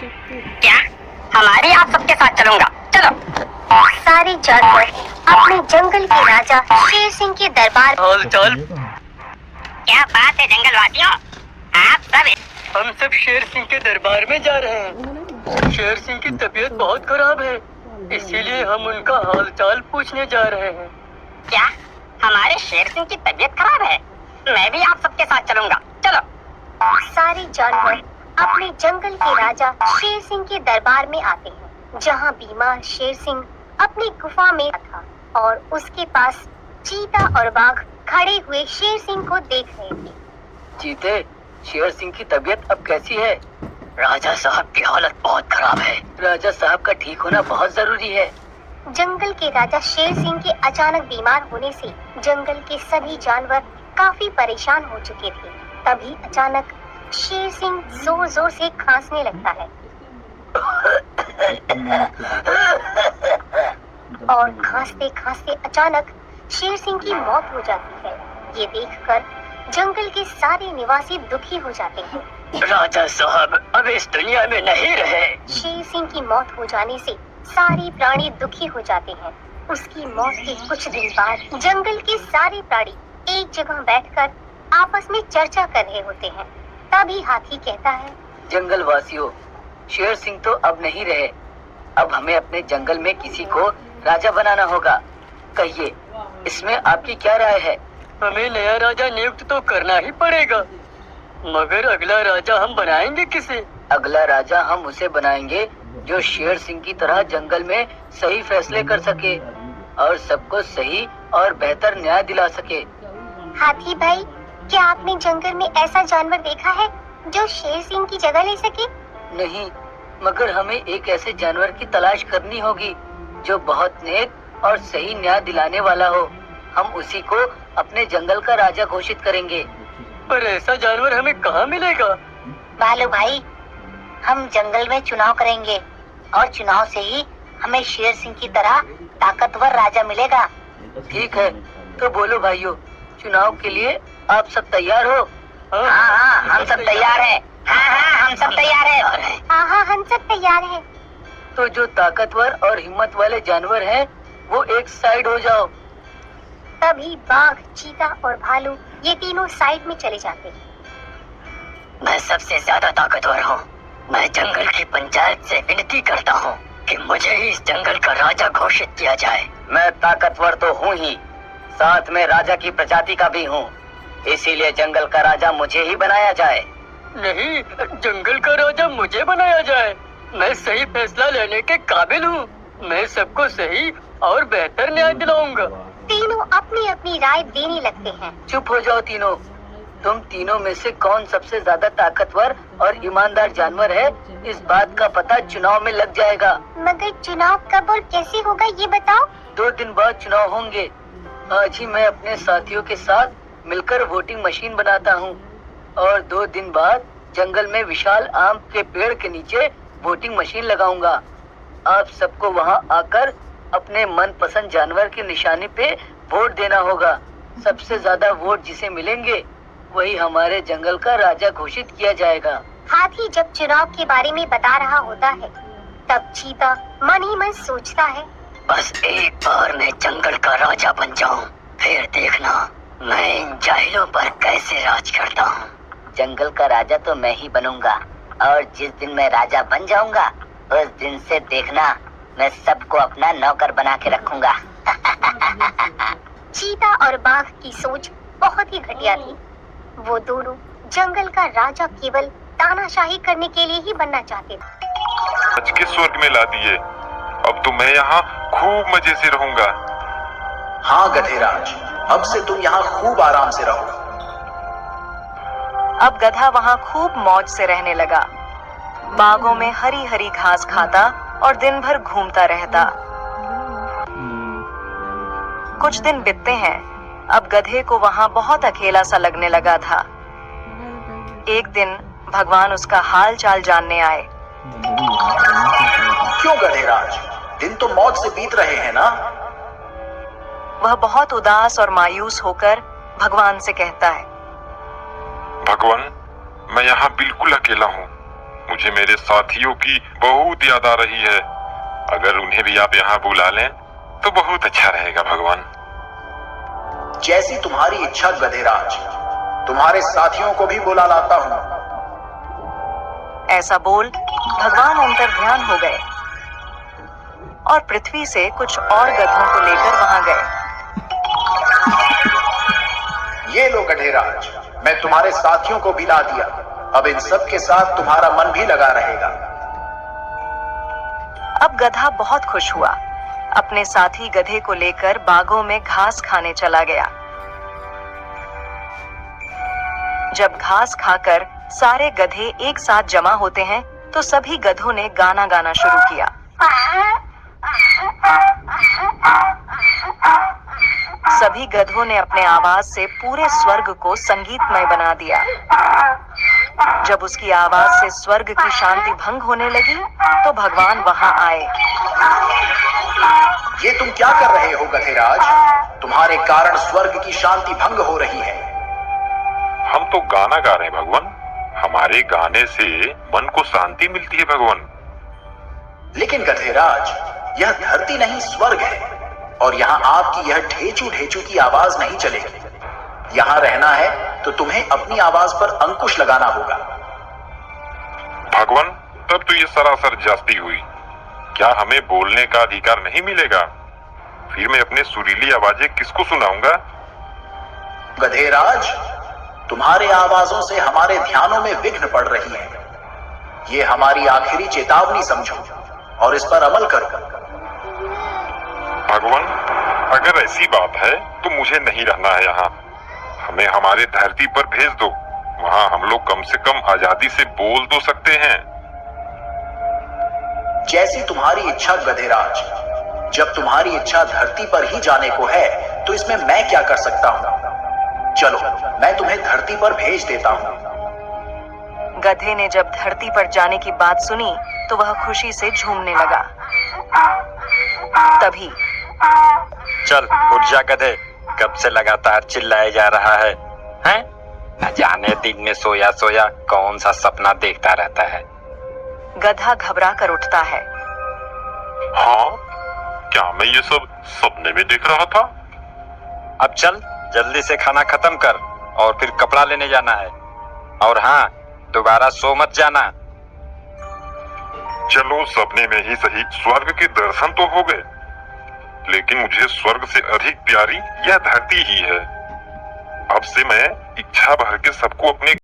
क्या? हमारी आप सबके साथ चलूंगा, चलो। सारे जानवर अपने जंगल के राजा शेर सिंह के दरबार। हालचाल? क्या बात है जंगलवासियों, आप सब? हम सब शेर सिंह के दरबार में जा रहे हैं। शेर सिंह की तबीयत बहुत खराब है, इसीलिए हम उनका हालचाल पूछने जा रहे हैं। क्या हमारे शेर सिंह की तबीयत खराब है? मैं भी आप सबके साथ चलूंगा, चलो। सारे जानवर अपने जंगल के राजा शेर सिंह के दरबार में आते हैं, जहां बीमार शेर सिंह अपनी गुफा में था और उसके पास चीता और बाघ खड़े हुए शेर सिंह को देख रहे थे। चीते, शेर सिंह की तबीयत अब कैसी है? राजा साहब की हालत बहुत खराब है। राजा साहब का ठीक होना बहुत जरूरी है। जंगल के राजा शेर सिंह के अचानक बीमार होने से जंगल के सभी जानवर काफी परेशान हो चुके थे। तभी अचानक शेर सिंह जोर जोर से खांसने लगता है और खांसते खांसते अचानक शेर सिंह की मौत हो जाती है। ये देखकर जंगल के सारे निवासी दुखी हो जाते हैं। राजा साहब अब इस दुनिया में नहीं रहे। शेर सिंह की मौत हो जाने से सारे प्राणी दुखी हो जाते हैं। उसकी मौत के कुछ दिन बाद जंगल के सारे प्राणी एक जगह बैठकर आपस में चर्चा कर रहे होते हैं। तभी हाथी कहता है, जंगल वासियों, शेर सिंह तो अब नहीं रहे। अब हमें अपने जंगल में किसी को राजा बनाना होगा। कहिए, इसमें आपकी क्या राय है? हमें नया राजा नियुक्त तो करना ही पड़ेगा, मगर अगला राजा हम बनाएंगे किसे? अगला राजा हम उसे बनाएंगे जो शेर सिंह की तरह जंगल में सही फैसले कर सके और सबको सही और बेहतर न्याय दिला सके। हाथी भाई, क्या आपने जंगल में ऐसा जानवर देखा है जो शेर सिंह की जगह ले सके? नहीं, मगर हमें एक ऐसे जानवर की तलाश करनी होगी जो बहुत नेक और सही न्याय दिलाने वाला हो। हम उसी को अपने जंगल का राजा घोषित करेंगे। पर ऐसा जानवर हमें कहाँ मिलेगा? भालू भाई, हम जंगल में चुनाव करेंगे और चुनाव से ही हमें शेर सिंह की तरह ताकतवर राजा मिलेगा। ठीक है, तो बोलो भाइयों, चुनाव के लिए आप सब तैयार हो? हाँ, हम सब तैयार हैं। हाँ, हम सब तैयार हैं। हाँ, हम सब तैयार हैं। तो जो ताकतवर और हिम्मत वाले जानवर हैं, वो एक साइड हो जाओ। तभी बाघ, चीता और भालू ये तीनों साइड में चले जाते हैं। मैं सबसे ज्यादा ताकतवर हूँ। मैं जंगल की पंचायत से विनती करता हूँ कि मुझे ही इस जंगल का राजा घोषित किया जाए। मैं ताकतवर तो हूँ ही, साथ में राजा की प्रजाति का भी हूँ, इसीलिए जंगल का राजा मुझे ही बनाया जाए। नहीं, जंगल का राजा मुझे बनाया जाए। मैं सही फैसला लेने के काबिल हूँ। मैं सबको सही और बेहतर न्याय दिलाऊंगा। तीनों अपनी अपनी राय देने लगते हैं। चुप हो जाओ तीनों। तुम तीनों में से कौन सबसे ज्यादा ताकतवर और ईमानदार जानवर है, इस बात का पता चुनाव में लग जाएगा। मगर चुनाव कब और कैसे होगा ये बताओ। 2 दिन बाद चुनाव होंगे। आज ही मैं अपने साथियों के साथ मिलकर वोटिंग मशीन बनाता हूँ और 2 दिन बाद जंगल में विशाल आम के पेड़ के नीचे वोटिंग मशीन लगाऊंगा। आप सबको वहाँ आकर अपने मनपसंद जानवर की निशानी पे वोट देना होगा। सबसे ज्यादा वोट जिसे मिलेंगे वही हमारे जंगल का राजा घोषित किया जाएगा। हाथी जब चुनाव के बारे में बता रहा होता है, तब चीता मन ही मन सोचता है, बस एक बार मैं जंगल का राजा बन जाऊं, फिर देखना मैं इन जाहिलों पर कैसे राज करता हूँ। जंगल का राजा तो मैं ही बनूंगा और जिस दिन मैं राजा बन जाऊंगा उस दिन से देखना मैं सबको अपना नौकर बना के रखूंगा। चीता और बाघ की सोच बहुत ही घटिया थी। वो दोनों जंगल का राजा केवल तानाशाही करने के लिए ही बनना चाहते थे। आज के स्वर्ग में ला दिए, अब तो मैं यहाँ खूब मजे से रहूंगा। हाँ गधेराज, अब से तुम यहाँ खूब आराम से रहो। अब गधा वहाँ खूब मौज से रहने लगा। बागों में हरी हरी घास खाता और दिन भर घूमता रहता। कुछ दिन बीतते हैं। अब गधे को वहाँ बहुत अकेला सा लगने लगा था। एक दिन भगवान उसका हाल चाल जानने आए। क्यों गधेराज, दिन तो मौज से बीत रहे हैं ना? वह बहुत उदास और मायूस होकर भगवान से कहता है, भगवान, मैं यहाँ बिल्कुल अकेला हूँ। मुझे मेरे साथियों की बहुत याद आ रही है। अगर उन्हें भी आप यहाँ बुला लें तो बहुत अच्छा रहेगा भगवान। जैसी तुम्हारी इच्छा गधेराज, तुम्हारे साथियों को भी बुला लाता हूँ। ऐसा बोल भगवान अंतर ध्यान हो गए और पृथ्वी से कुछ और गधों को लेकर वहां गए। ये लो गधेराज, मैं तुम्हारे साथियों को भी ला दिया। अब इन सब के साथ तुम्हारा मन भी लगा रहेगा। अब गधा बहुत खुश हुआ। अपने साथी गधे को लेकर बागों में घास खाने चला गया। जब घास खाकर सारे गधे एक साथ जमा होते हैं तो सभी गधों ने गाना गाना शुरू किया। सभी गधों ने अपने आवाज से पूरे स्वर्ग को संगीतमय बना दिया। जब उसकी आवाज से स्वर्ग की शांति भंग होने लगी तो भगवान वहां आए। ये तुम क्या कर रहे हो गधेराज? तुम्हारे कारण स्वर्ग की शांति भंग हो रही है। हम तो गाना गा रहे हैं भगवान। हमारे गाने से मन को शांति मिलती है भगवान। लेकिन गधेराज, यह धरती नहीं स्वर्ग है और यहाँ आपकी यह ढेचू ढेचू की आवाज नहीं चलेगी। यहाँ रहना है तो तुम्हें अपनी आवाज पर अंकुश लगाना होगा। भगवान, तब तो ये सरासर जास्ती हुई। क्या हमें बोलने का अधिकार नहीं मिलेगा? फिर मैं अपने सुरीली आवाजें किसको सुनाऊंगा? गधेराज, तुम्हारे आवाजों से हमारे ध्यानों में विघ्न पड़ रही है। ये हमारी आखिरी चेतावनी समझो और इस पर अमल करो। भगवान, अगर ऐसी बात है तो मुझे नहीं रहना है यहाँ। हमें हमारे धरती पर भेज दो। वहाँ हम लोग कम से कम आजादी से बोल तो सकते हैं। जैसी तुम्हारी इच्छा गधेराज। जब तुम्हारी इच्छा धरती पर ही जाने को है तो इसमें मैं क्या कर सकता हूँ? चलो, मैं तुम्हें धरती पर भेज देता हूँ। गधे ने जब धरती पर जाने की बात सुनी तो वह खुशी से झूमने लगा। तभी चल उठ जा गधे, कब से लगातार चिल्लाया जा रहा है? हैं? न जाने दिन में सोया सोया कौन सा सपना देखता रहता है। गधा घबरा कर उठता है। हाँ, क्या मैं ये सब सपने में देख रहा था? अब चल जल्दी से खाना खत्म कर और फिर कपड़ा लेने जाना है। और हाँ, दोबारा सो मत जाना। चलो, सपने में ही सही स्वर्ग के दर्शन तो हो गए, लेकिन मुझे स्वर्ग से अधिक प्यारी यह धरती ही है। अब से मैं इच्छा भर के सबको अपने